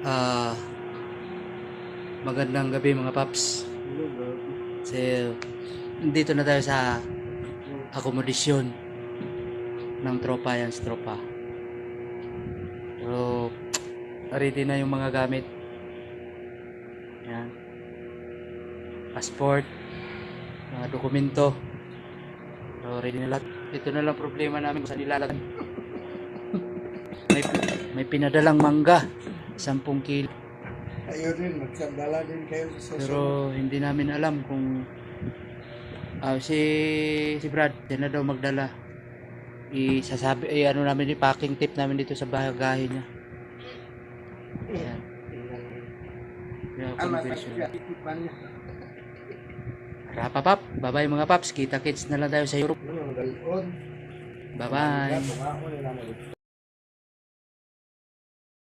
Ah, Magandang gabi mga paps. So, dito na tayo sa akomodasyon ng tropa yan, sa tropa. Pero, ready na yung mga gamit. Yan. Passport, mga dokumento. So, ready na lahat. Ito na lang problema namin kung saan nilalagay. May pinadalang mangga, 10 kilo. Ayun rin, magsandala din kayo sa Pero hindi namin alam kung si Brad, yan na daw magdala. Ano namin, packing tip namin dito sa bagahe niya. Ayan. Kaya conversion. Rapapap, bye-bye mga paps. Kita-kits na lang tayo sa Europe. Bye-bye.